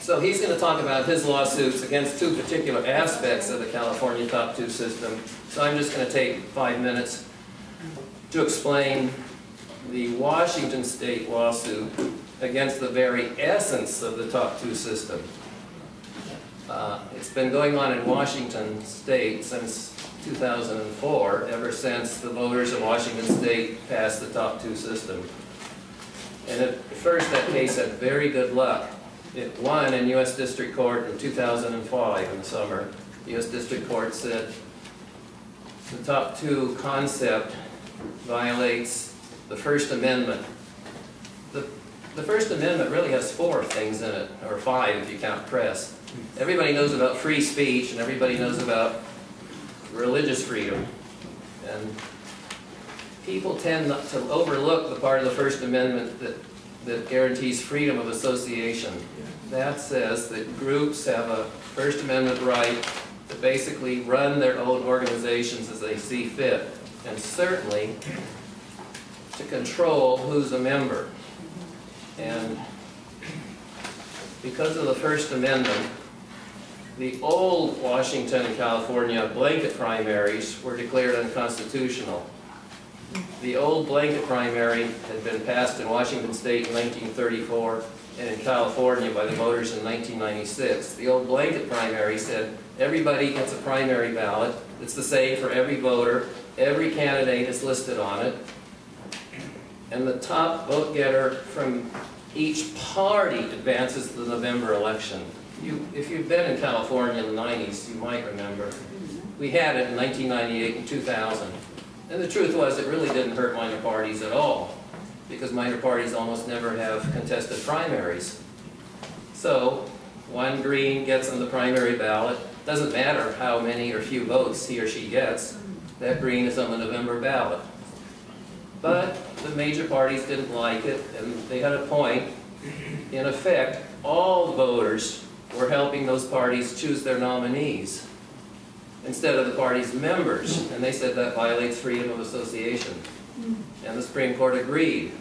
So he's going to talk about his lawsuits against two particular aspects of the California top two system. So I'm just going to take 5 minutes to explain the Washington state lawsuit against the very essence of the top two system. It's been going on in Washington state since 2004, ever since the voters of Washington state passed the top two system. And at first that case had very good luck. It won in U.S. District Court in 2005 in the summer. The U.S. District Court said the top two concept violates the First Amendment. The First Amendment really has 4 things in it, or 5 if you count press. Everybody knows about free speech, and everybody knows about religious freedom. And people tend not to overlook the part of the First Amendment that guarantees freedom of association. That says that groups have a First Amendment right to basically run their own organizations as they see fit, and certainly to control who's a member. And because of the First Amendment, the old Washington and California blanket primaries were declared unconstitutional. The old blanket primary had been passed in Washington state in 1934 and in California by the voters in 1996. The old blanket primary said everybody gets a primary ballot. It's the same for every voter. Every candidate is listed on it. And the top vote getter from each party advances to the November election. If you've been in California in the 90s, you might remember. We had it in 1998 and 2000. And the truth was, it really didn't hurt minor parties at all, because minor parties almost never have contested primaries. So, one green gets on the primary ballot. Doesn't matter how many or few votes he or she gets, that green is on the November ballot. But the major parties didn't like it, and they had a point. In effect, all voters were helping those parties choose their nominees instead of the party's members, and they said that violates freedom of association. And the Supreme Court agreed.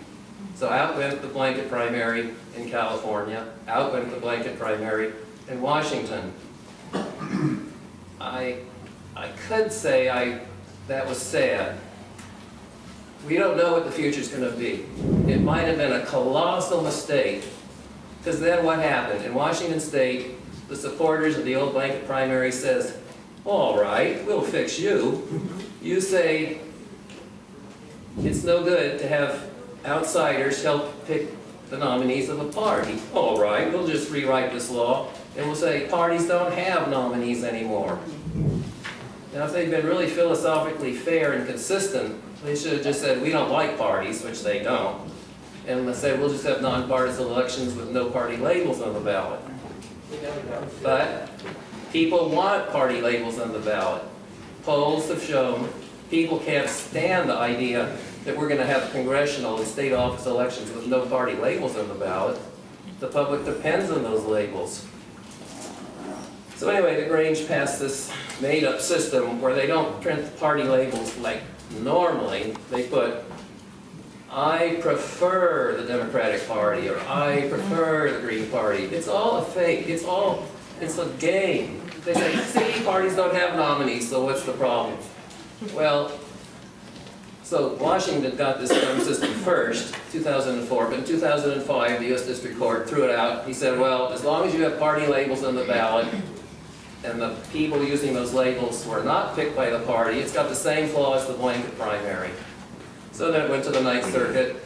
So out went the blanket primary in California, out went the blanket primary in Washington. I could say that was sad. We don't know what the future's going to be. It might have been a colossal mistake, because then what happened? In Washington state, the supporters of the old blanket primary says, all right, we'll fix you. You say it's no good to have outsiders help pick the nominees of a party. All right, we'll just rewrite this law, and we'll say parties don't have nominees anymore. Now, if they'd been really philosophically fair and consistent, they should have just said, we don't like parties, which they don't. And they said, we'll just have nonpartisan elections with no party labels on the ballot. But people want party labels on the ballot. Polls have shown people can't stand the idea that we're going to have congressional and state office elections with no party labels on the ballot. The public depends on those labels. So anyway, the Grange passed this made-up system where they don't print party labels like normally. They put, I prefer the Democratic Party, or I prefer the Green Party. It's all a fake. It's a game. They say, see, parties don't have nominees, so what's the problem? Well, so Washington got this system first, 2004, but in 2005, the U.S. District Court threw it out. He said, well, as long as you have party labels on the ballot, and the people using those labels were not picked by the party, it's got the same flaw as the blanket primary. So then it went to the Ninth Circuit.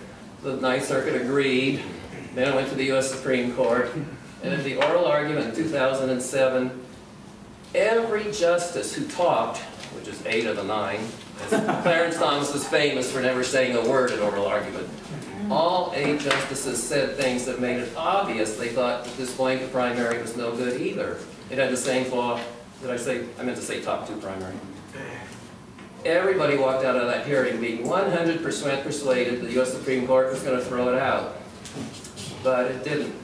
The Ninth Circuit agreed. Then it went to the U.S. Supreme Court. And in the oral argument in 2007, every justice who talked, which is 8 of the 9, Clarence Thomas is famous for never saying a word in oral argument. All 8 justices said things that made it obvious they thought that this blanket primary was no good either. It had the same flaw. Did I say? I meant to say top 2 primary. Everybody walked out of that hearing being 100% persuaded the U.S. Supreme Court was going to throw it out. But it didn't.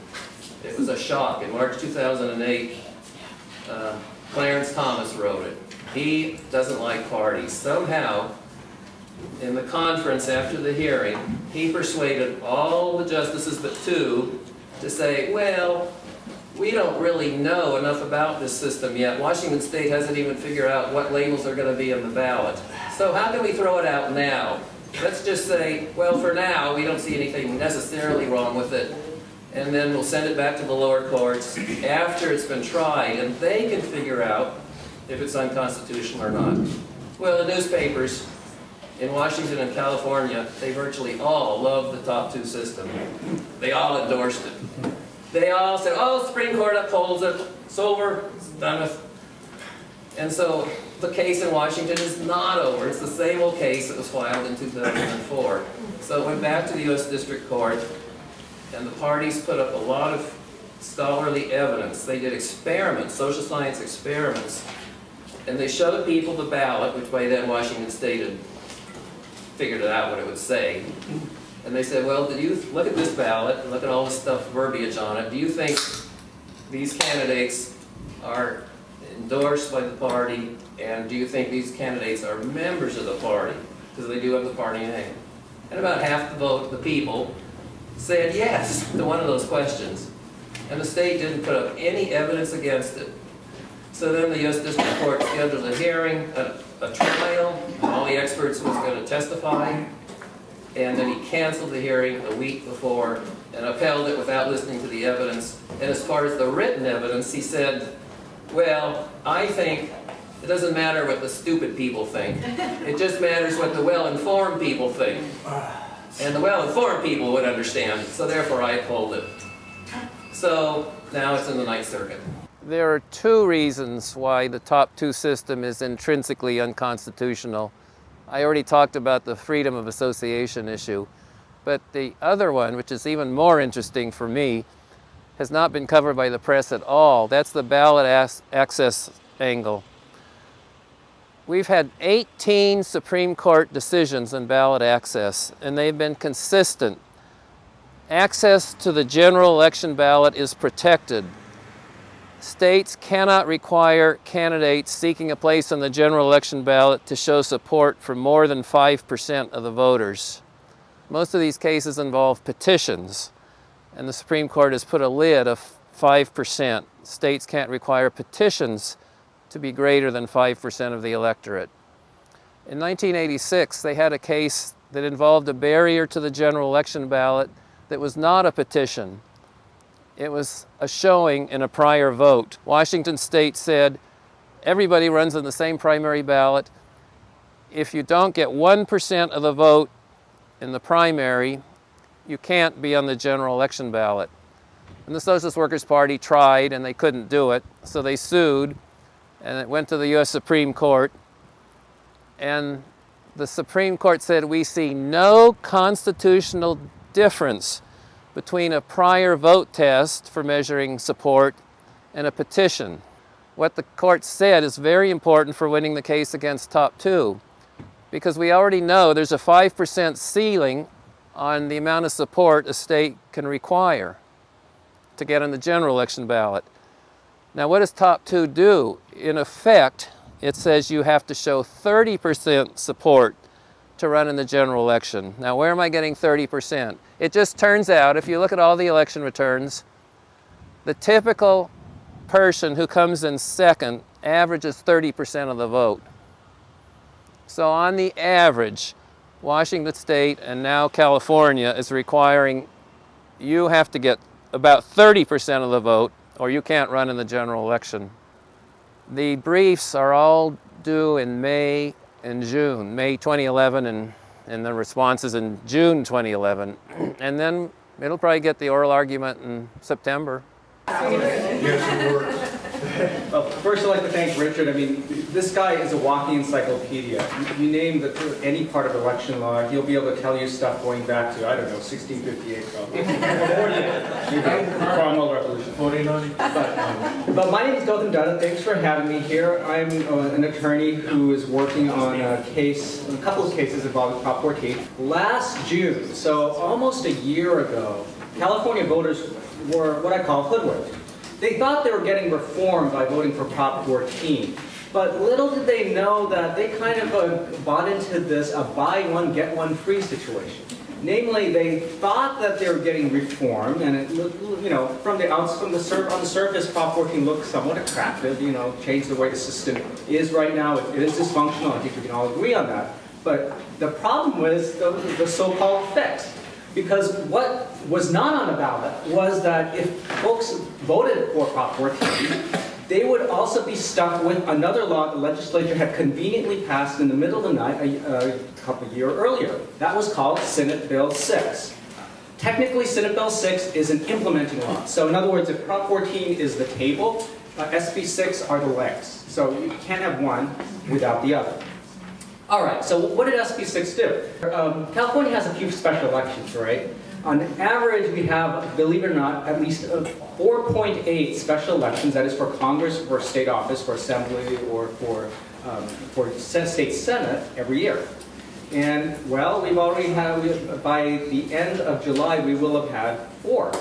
It was a shock. In March 2008, Clarence Thomas wrote it. He doesn't like parties. Somehow, in the conference after the hearing, he persuaded all the justices but 2 to say, well, we don't really know enough about this system yet. Washington State hasn't even figured out what labels are going to be in the ballot. So how can we throw it out now? Let's just say, well, for now, we don't see anything necessarily wrong with it. And then we'll send it back to the lower courts after it's been tried, and they can figure out if it's unconstitutional or not. Well, the newspapers in Washington and California, they virtually all love the top two system. They all endorsed it. They all said, oh, the Supreme Court upholds it, it's over, it's done with. And so the case in Washington is not over. It's the same old case that was filed in 2004. So it went back to the U.S. District Court, and the parties put up a lot of scholarly evidence. They did experiments, social science experiments, and they showed people the ballot, which by then Washington State had figured it out what it would say. And they said, well, did you look at this ballot and look at all the stuff, verbiage on it? Do you think these candidates are endorsed by the party, and do you think these candidates are members of the party? Because they do have the party name. And about half the vote, the people, said yes to one of those questions. And the state didn't put up any evidence against it. So then the U.S. District Court scheduled a hearing, a trial, and all the experts was going to testify. And then he canceled the hearing a week before and upheld it without listening to the evidence. And as far as the written evidence, he said, well, I think it doesn't matter what the stupid people think. It just matters what the well-informed people think. And the well-informed people would understand, so therefore I uphold it. So now it's in the Ninth Circuit. There are two reasons why the top two system is intrinsically unconstitutional. I already talked about the freedom of association issue, but the other one, which is even more interesting for me, has not been covered by the press at all. That's the ballot access angle. We've had 18 Supreme Court decisions on ballot access, and they've been consistent. Access to the general election ballot is protected. States cannot require candidates seeking a place on the general election ballot to show support for more than 5% of the voters. Most of these cases involve petitions, and the Supreme Court has put a lid of 5%. States can't require petitions to be greater than 5% of the electorate. In 1986, they had a case that involved a barrier to the general election ballot that was not a petition. It was a showing in a prior vote. Washington State said, everybody runs on the same primary ballot. If you don't get 1% of the vote in the primary, you can't be on the general election ballot. And the Socialist Workers' Party tried, and they couldn't do it, so they sued, and it went to the U.S. Supreme Court. And the Supreme Court said, we see no constitutional difference between a prior vote test for measuring support and a petition. What the court said is very important for winning the case against top two, because we already know there's a 5% ceiling on the amount of support a state can require to get on the general election ballot. Now, what does top two do? In effect, it says you have to show 30% support to run in the general election. Now, where am I getting 30%? It just turns out, if you look at all the election returns, the typical person who comes in second averages 30% of the vote. So on the average, Washington State and now California is requiring you have to get about 30% of the vote or you can't run in the general election. The briefs are all due in May and June, May 2011 and the responses in June 2011. And then it'll probably get the oral argument in September. Well, first I'd like to thank Richard. I mean, this guy is a walking encyclopedia. You name any part of election law, he'll be able to tell you stuff going back to, I don't know, 1658 probably. 48. Cromwell Revolution. 49. But my name is Gautam Dutta. Thanks for having me here. I'm an attorney who is working on a couple of cases involving Prop 14. Last June, so almost a year ago, California voters were what I call hoodwinked. They thought they were getting reformed by voting for Prop 14, but little did they know that they kind of bought into this a buy one, get one free situation. Namely, they thought that they were getting reformed, and it looked, you know, on the surface, Prop 14 looked somewhat attractive, you know, changed the way the system is right now. It is dysfunctional. I think we can all agree on that. But the problem was the so-called fix. Because what was not on the ballot was that if folks voted for Prop 14, they would also be stuck with another law the legislature had conveniently passed in the middle of the night a couple of years earlier. That was called Senate Bill 6. Technically, Senate Bill 6 is an implementing law. So in other words, if Prop 14 is the table, SB 6 are the legs. So you can't have one without the other. All right, so what did SB 6 do? California has a few special elections, right? On average, we have, believe it or not, at least 4.8 special elections, that is for Congress, for state office, for assembly, or for state senate every year. And, well, we've already had, by the end of July, we will have had 4.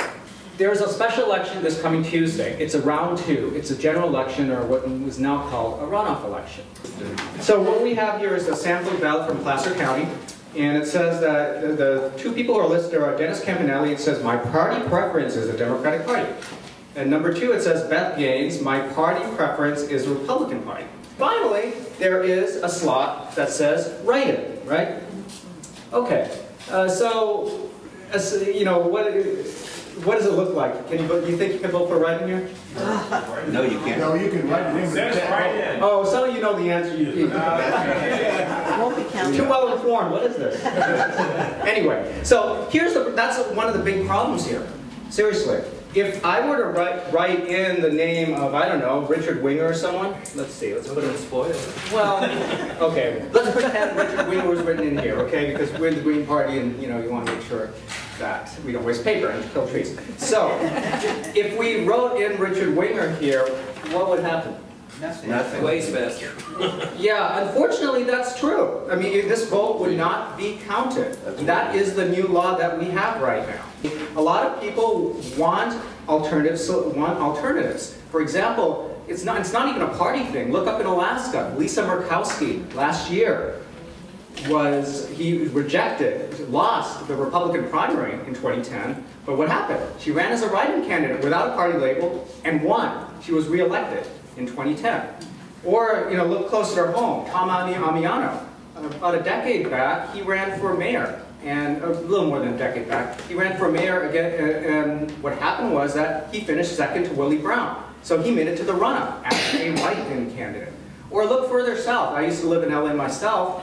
There's a special election this coming Tuesday. It's a round 2. It's a general election, or what was now called a runoff election. So what we have here is a sample ballot from Placer County. And it says that the 2 people who are listed are Dennis Campanelli. It says, my party preference is the Democratic Party. And number 2, it says, Beth Gaines, my party preference is the Republican Party. Finally, there is a slot that says write-in, right? Okay, so, you know, what does it look like? Do you think you can vote for write-in here? No, you can't. No, you can write it in. Write-in. Oh, some of you know the answer. Won't be counted. Too well informed. What is this? Anyway, so that's one of the big problems here. Seriously, if I were to write in the name of, I don't know, Richard Winger or someone. Let's see. Let's put it in spoil. Well, okay. Let's pretend Richard Winger was written in here, okay? Because we're the Green Party, and you know you want to make sure that we don't waste paper and kill trees. So, if we wrote in Richard Winger here, what would happen? Nothing. Wastebasket. Yeah, unfortunately that's true. I mean, this vote would not be counted. That is the new law that we have right now. A lot of people want alternatives. For example, it's not even a party thing. Look up in Alaska. Lisa Murkowski last year lost the Republican primary in 2010. But what happened? She ran as a write-in candidate without a party label and won. She was reelected in 2010. Or, you know, look closer to home, Tom Amiano. About a decade back, he ran for mayor, and a little more than a decade back, he ran for mayor again, and what happened was that he finished second to Willie Brown. So he made it to the runoff as a write-in candidate. Or look further south. I used to live in LA myself,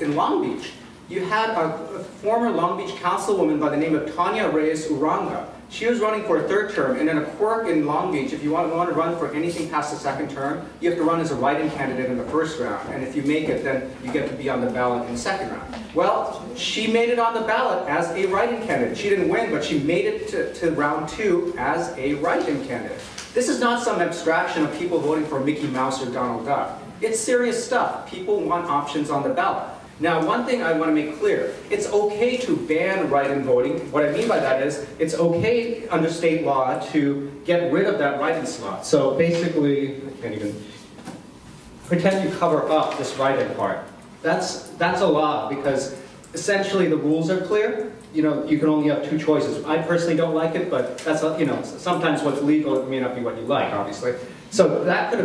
in Long Beach. You had a former Long Beach councilwoman by the name of Tanya Reyes Uranga. She was running for a 3rd term, and then a quirk in Long Beach, if you want to run for anything past the 2nd term, you have to run as a write-in candidate in the 1st round, and if you make it, then you get to be on the ballot in the 2nd round. Well, she made it on the ballot as a write-in candidate. She didn't win, but she made it to round 2 as a write-in candidate. This is not some abstraction of people voting for Mickey Mouse or Donald Duck. It's serious stuff. People want options on the ballot. Now, one thing I want to make clear, it's okay to ban write-in voting. What I mean by that is, it's okay under state law to get rid of that write-in slot. So basically, I can't even pretend you cover up this write-in part. That's a law, because essentially the rules are clear. You know, you can only have 2 choices. I personally don't like it, but that's, you know, sometimes what's legal may not be what you like, obviously. So that's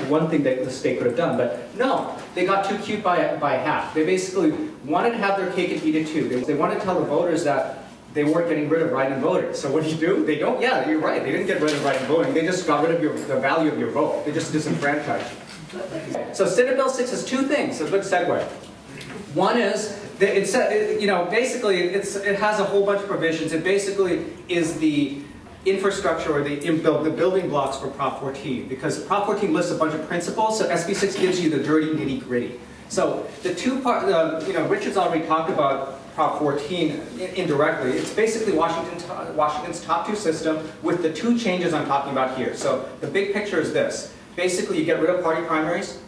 one thing that the state could have done, but no, they got too cute by half. They basically wanted to have their cake and eat it too. They wanted to tell the voters that they weren't getting rid of write-in voting. So what do? They don't, yeah, you're right, they didn't get rid of write-in voting, they just got rid of the value of your vote. They just disenfranchised you. So Senate Bill 6 has 2 things, a good segue. One is, you know, basically it has a whole bunch of provisions. It basically is the infrastructure or the building blocks for Prop 14, because Prop 14 lists a bunch of principles, so SB 6 gives you the dirty nitty-gritty. So the 2 part, you know, Richard's already talked about Prop 14 indirectly. It's basically Washington's top 2 system with the 2 changes I'm talking about here. So the big picture is this. Basically, you get rid of party primaries.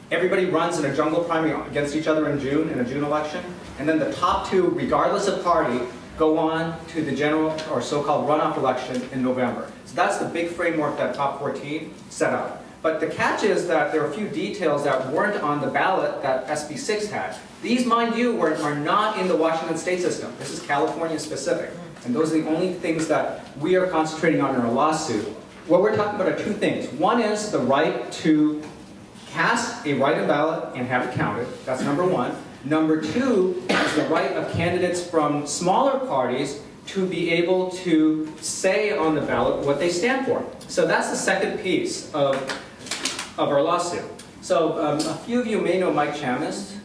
Everybody runs in a jungle primary against each other in June, in a June election. And then the top 2, regardless of party, go on to the general or so-called runoff election in November. So that's the big framework that Prop 14 set up. But the catch is that there are a few details that weren't on the ballot that SB 6 had. These, mind you, are not in the Washington state system. This is California specific. And those are the only things that we are concentrating on in our lawsuit. What we're talking about are two things. One is the right to cast a write-in ballot and have it counted. That's number one. Number two is the right of candidates from smaller parties to be able to say on the ballot what they stand for. So that's the second piece of our lawsuit. So a few of you may know Mike Chamist.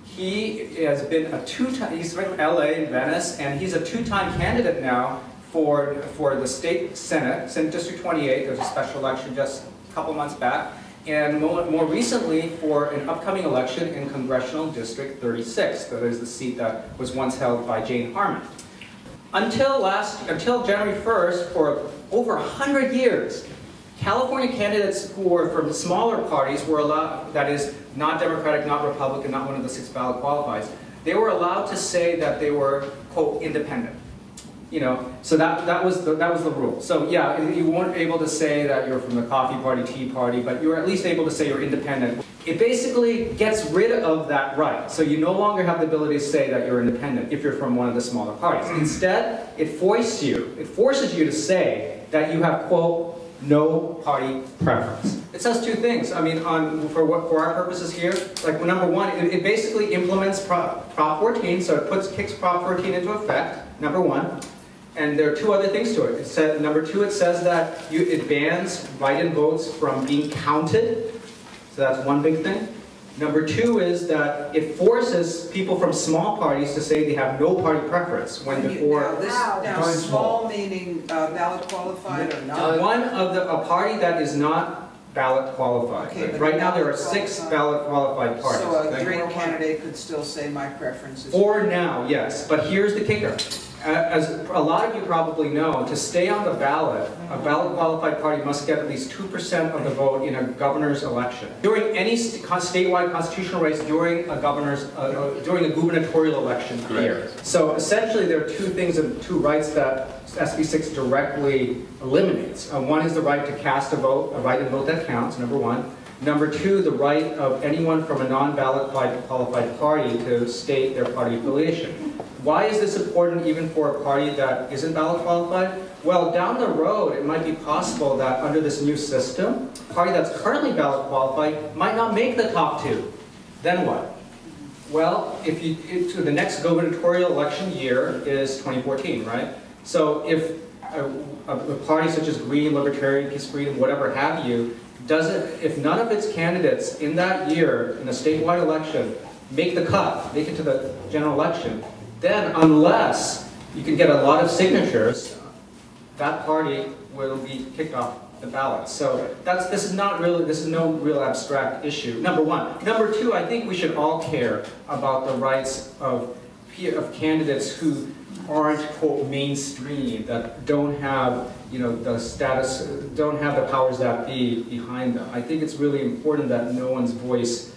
He has been a two-time, he's from LA and Venice, and he's a two-time candidate now for the state Senate District 28. There was a special election just a couple months back. And more recently for an upcoming election in Congressional District 36. That is the seat that was once held by Jane Harman. Until January 1st, for over 100 years, California candidates who were from smaller parties were allowed, that is, not Democratic, not Republican, not one of the 6 ballot qualifiers, they were allowed to say that they were, quote, independent. You know, so that was the rule. So yeah, you weren't able to say that you're from the coffee party, tea party, but you were at least able to say you're independent. It basically gets rid of that right. So you no longer have the ability to say that you're independent if you're from one of the smaller parties. Instead, it forces you to say that you have, quote, no party preference. It says two things. I mean, for our purposes here, like number one, it basically implements Prop 14, so it kicks Prop 14 into effect, number one. And there are two other things to it. It says, number two, it says that it bans write-in votes from being counted. So that's one big thing. Number two is that it forces people from small parties to say they have no party preference when before. Now small meaning ballot qualified or not? A party that is not ballot qualified. Okay, right now there are 6 ballot qualified parties. So a green candidate could still say my preference is. For now, yes. But here's the kicker. As a lot of you probably know, to stay on the ballot, a ballot qualified party must get at least 2% of the vote in a governor's election. During any statewide constitutional race, during a gubernatorial election here. So essentially there are two things and two rights that SB 6 directly eliminates. One is the right to cast a vote, a write-in vote that counts, number one. Number two, the right of anyone from a non-ballot qualified party to state their party affiliation. Why is this important even for a party that isn't ballot qualified? Well, down the road, it might be possible that under this new system, a party that's currently ballot qualified might not make the top 2. Then what? Well, the next gubernatorial election year is 2014, right? So if a party such as Green, Libertarian, Peace, Freedom, whatever have you, if none of its candidates in that year, in a statewide election, make it to the general election, then unless you can get a lot of signatures, that party will be kicked off the ballot. So this is no real abstract issue, number one. Number two, I think we should all care about the rights of candidates who aren't, quote, mainstream, that don't have, the status, don't have the powers that be behind them. I think it's really important that no one's voice,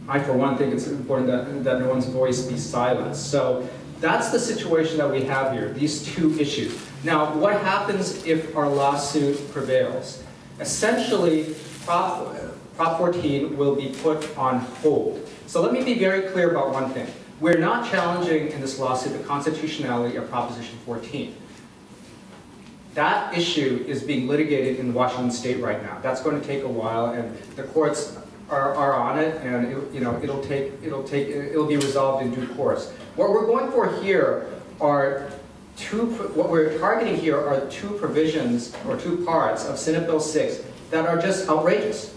I for one think it's important that no one's voice be silenced. So that's the situation that we have here, these two issues. Now, what happens if our lawsuit prevails? Essentially, Prop 14 will be put on hold. So let me be very clear about one thing. We're not challenging in this lawsuit the constitutionality of Proposition 14. That issue is being litigated in Washington State right now. That's going to take a while, and the courts are on it, and it'll be resolved in due course. What we're going for here are what we're targeting here are two provisions or two parts of Senate Bill 6 that are just outrageous,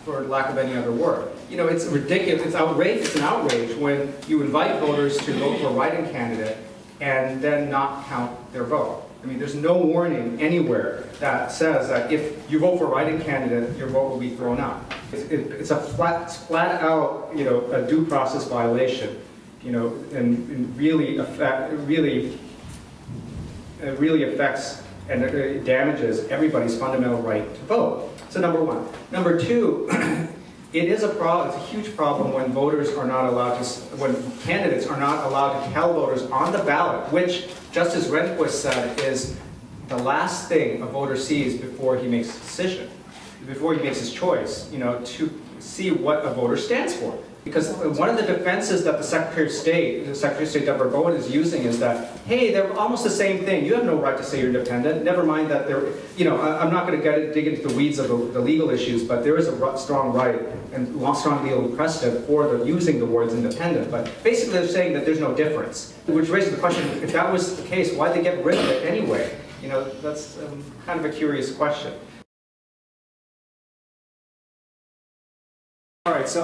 for lack of any other word. It's ridiculous, it's an outrage when you invite voters to vote for a write-in candidate and then not count their vote. I mean, there's no warning anywhere that says that if you vote for a write-in candidate, your vote will be thrown out. It's a flat out, a due process violation, and really affects and it damages everybody's fundamental right to vote. So number one. Number two, it is a problem. It's a huge problem when voters are not allowed when candidates are not allowed to tell voters on the ballot, which Justice Rehnquist said is the last thing a voter sees before he makes a decision. before he makes his choice, to see what a voter stands for. Because one of the defenses that the Secretary of State Deborah Bowen is using is that, hey, they're almost the same thing. You have no right to say you're independent. Never mind that they're, I'm not going to dig into the weeds of the legal issues, but there is a strong right and strong legal precedent for using the words independent. But basically they're saying that there's no difference, which raises the question, if that was the case, why'd they get rid of it anyway? That's kind of a curious question. All right, so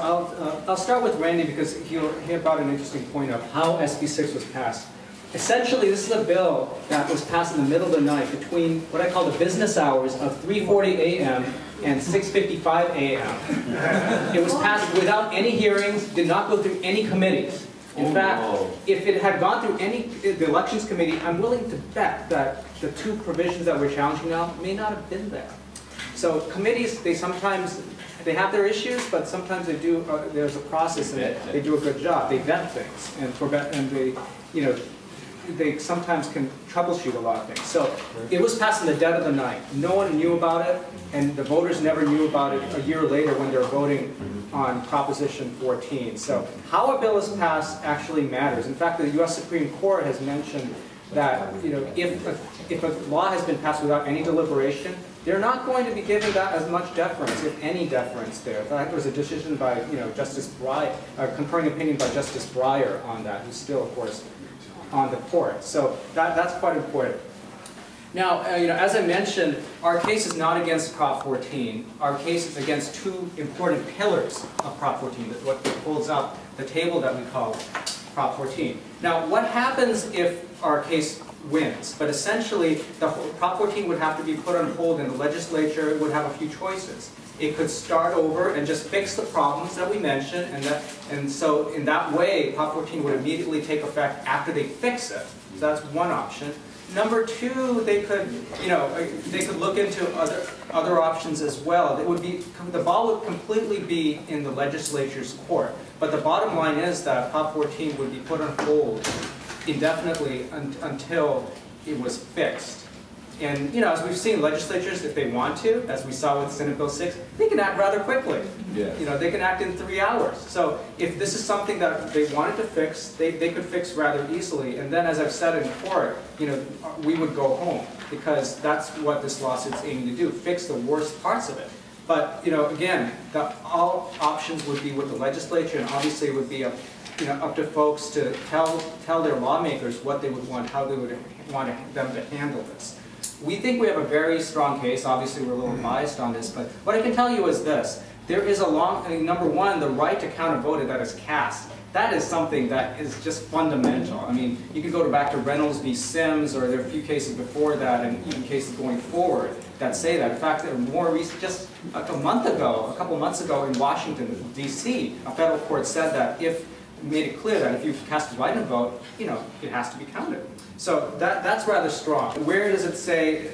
I'll start with Randy because he brought an interesting point of how SB 6 was passed. Essentially, this is a bill that was passed in the middle of the night between what I call the business hours of 3:40 a.m. and 6:55 a.m. It was passed without any hearings, did not go through any committees. In fact, if it had gone through the elections committee, I'm willing to bet that the two provisions that we're challenging now may not have been there. So committees, they have their issues, but sometimes they do. There's a process, and they do a good job. They vet things, and they sometimes can troubleshoot a lot of things. So it was passed in the dead of the night. No one knew about it, and the voters never knew about it a year later when they're voting on Proposition 14. So how a bill is passed actually matters. In fact, the U.S. Supreme Court has mentioned that if a law has been passed without any deliberation, they're not going to be giving that as much deference, if any deference there. In fact, there was a decision by Justice Breyer, a concurring opinion by Justice Breyer on that, who's still, of course, on the court. So that's quite important. Now, as I mentioned, our case is not against Prop 14. Our case is against two important pillars of Prop 14, what holds up the table that we call Prop 14. Now, what happens if our case wins? But essentially, Prop 14 would have to be put on hold, and the legislature would have a few choices. It could start over and just fix the problems that we mentioned, and so in that way, Prop 14 would immediately take effect after they fix it. So that's one option. Number two, they could look into other options as well. The ball would completely be in the legislature's court. But the bottom line is that Prop 14 would be put on hold indefinitely until it was fixed. And as we've seen, legislatures, if they want to, as we saw with Senate Bill 6, they can act rather quickly. Yeah. They can act in 3 hours. So if this is something that they wanted to fix, they could fix rather easily. And then, as I've said in court, we would go home, because that's what this lawsuit's aiming to do: fix the worst parts of it. But again, all options would be with the legislature, and obviously it would be up to folks to tell their lawmakers what they would want, how they would want them to handle this. We think we have a very strong case. Obviously, we're a little biased on this, but what I can tell you is this: there is number one, the right to count a vote that is cast. That is something that is just fundamental. I mean, you can go back to Reynolds v. Sims, or there are a few cases before that, and even cases going forward that say that. In fact, there are more recent, just a couple months ago in Washington, D.C., a federal court said that made it clear that if you cast a write-in vote, it has to be counted. So that's rather strong. Where does it say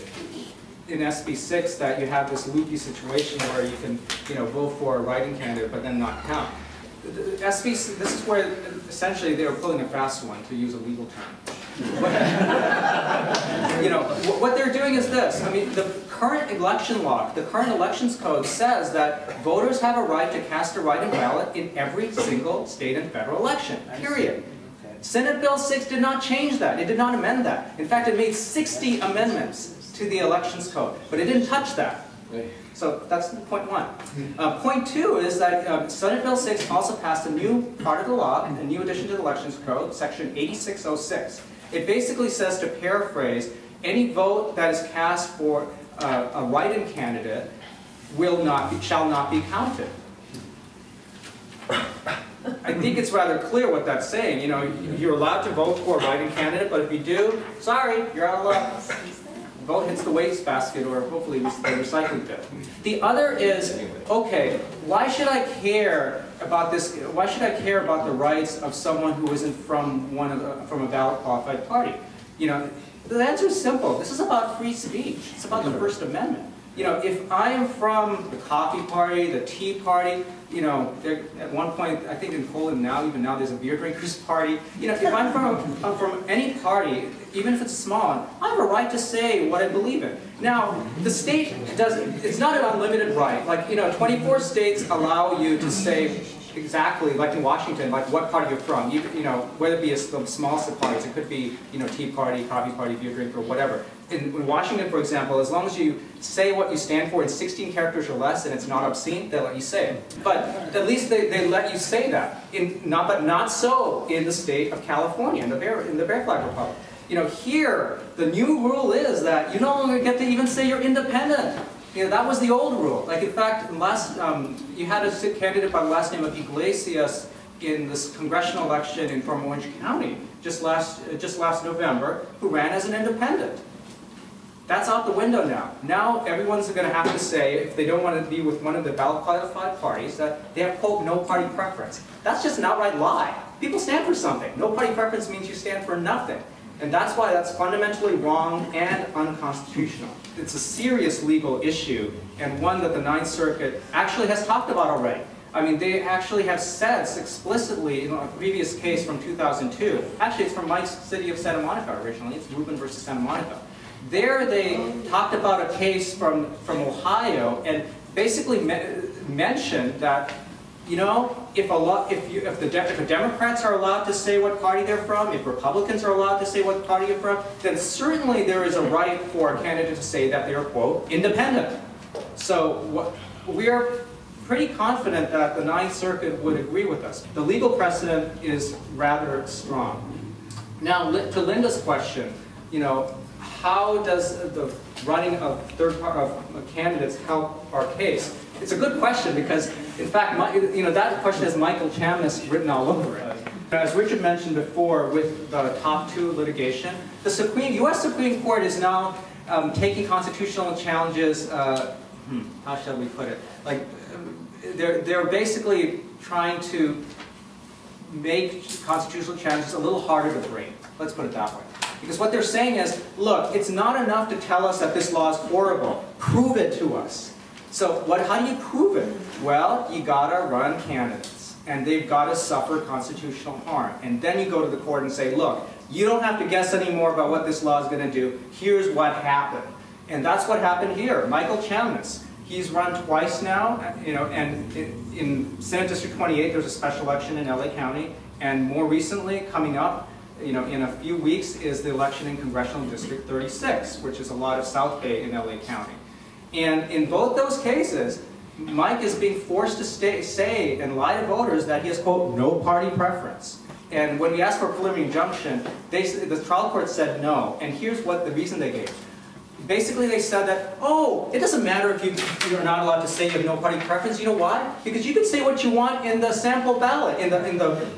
in SB 6 that you have this loopy situation where you can, vote for a write-in candidate but then not count? SB, this is where essentially they were pulling a fast one, to use a legal term. What they're doing is this. I mean, the current election law, the current elections code says that voters have a right to cast a write-in ballot in every single state and federal election, period. Senate Bill 6 did not change that. It did not amend that. In fact, it made 60 amendments to the elections code, but it didn't touch that. So that's point one. Point two is that Senate Bill 6 also passed a new part of the law, a new addition to the elections code, section 8606. It basically says, to paraphrase, any vote that is cast for a write-in candidate shall not be counted. I think it's rather clear what that's saying. You're allowed to vote for a write-in candidate, but if you do, sorry, you're out of luck. The vote hits the wastebasket, or hopefully the recycling bin. The other is, okay, why should I care about this? Why should I care about the rights of someone who isn't from a ballot qualified party? The answer is simple. This is about free speech. It's about the First Amendment. You know, if I'm from the coffee party, the tea party, you know, at one point, I think in Poland now, even now, there's a beer drinkers party. You know, if I'm from any party, even if it's small one, I have a right to say what I believe in. Now, the state doesn't, it's not an unlimited right. Like, you know, 24 states allow you to say exactly, like in Washington, like what party you're from. You know, whether it be some small parties, it could be, you know, tea party, coffee party, beer drinker, or whatever. In Washington, for example, as long as you say what you stand for in 16 characters or less and it's not obscene, they'll let you say it. But at least they let you say that. But not so in the state of California, in the Bear Flag Republic. You know, here, the new rule is that you no longer get to even say you're independent. You know, that was the old rule. Like, in fact, you had a candidate by the last name of Iglesias in this congressional election from Orange County just last November, who ran as an independent. That's out the window now. Now everyone's going to have to say, if they don't want to be with one of the ballot qualified parties, that they have, quote, no party preference. That's just an outright lie. People stand for something. No party preference means you stand for nothing. And that's why that's fundamentally wrong and unconstitutional. It's a serious legal issue, and one that the Ninth Circuit actually has talked about already. I mean, they actually have said explicitly in a previous case from 2002. Actually, it's from my city of Santa Monica originally. It's Rubin versus Santa Monica. There they talked about a case from Ohio and basically mentioned that, you know, if the Democrats are allowed to say what party they're from, if Republicans are allowed to say what party you're from, then certainly there is a right for a candidate to say that they are, quote, independent. So we are pretty confident that the Ninth Circuit would agree with us. The legal precedent is rather strong. Now, to Linda's question, you know, how does the running of candidates help our case? It's a good question because, in fact, you know, that question has Michael Chamness written all over it. As Richard mentioned before, with the top two litigation, the U.S. Supreme Court is now taking constitutional challenges. How shall we put it? Like, they're basically trying to make constitutional challenges a little harder to bring. Let's put it that way. Because what they're saying is, look, it's not enough to tell us that this law is horrible. Prove it to us. So how do you prove it? Well, you gotta run candidates, and they've gotta suffer constitutional harm. And then you go to the court and say, look, you don't have to guess anymore about what this law is gonna do. Here's what happened. And that's what happened here. Michael Chamness, he's run twice now, you know, and in Senate District 28, there's a special election in LA County, and more recently, coming up, you know, in a few weeks, is the election in Congressional District 36, which is a lot of South Bay in LA County. And in both those cases, Mike is being forced to say and lie to voters that he has, quote, no party preference. And when we asked for a preliminary injunction, the trial court said no. And here's what the reason they gave. Basically, they said that, oh, it doesn't matter if you're not allowed to say you have no party preference. You know why? Because you can say what you want in the sample ballot, in the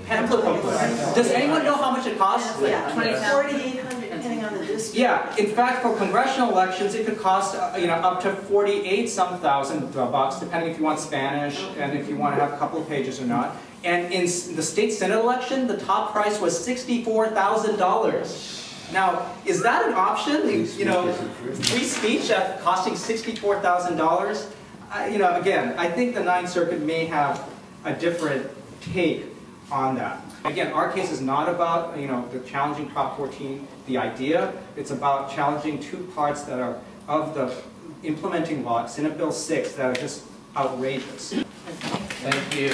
pamphlet booklet. Does anyone know how much it costs? Yeah, $4,800 depending on the district. Yeah, in fact, for congressional elections, it could cost you know, up to 48-some thousand bucks, depending if you want Spanish and if you want to have a couple of pages or not. And in the state senate election, the top price was $64,000. Now, is that an option? You know, free speech at costing $64,000? You know, again, I think the Ninth Circuit may have a different take on that. Again, our case is not about, you know, the challenging Prop 14, the idea. It's about challenging two parts that are of the implementing law, Senate Bill 6, that are just outrageous. Thank you.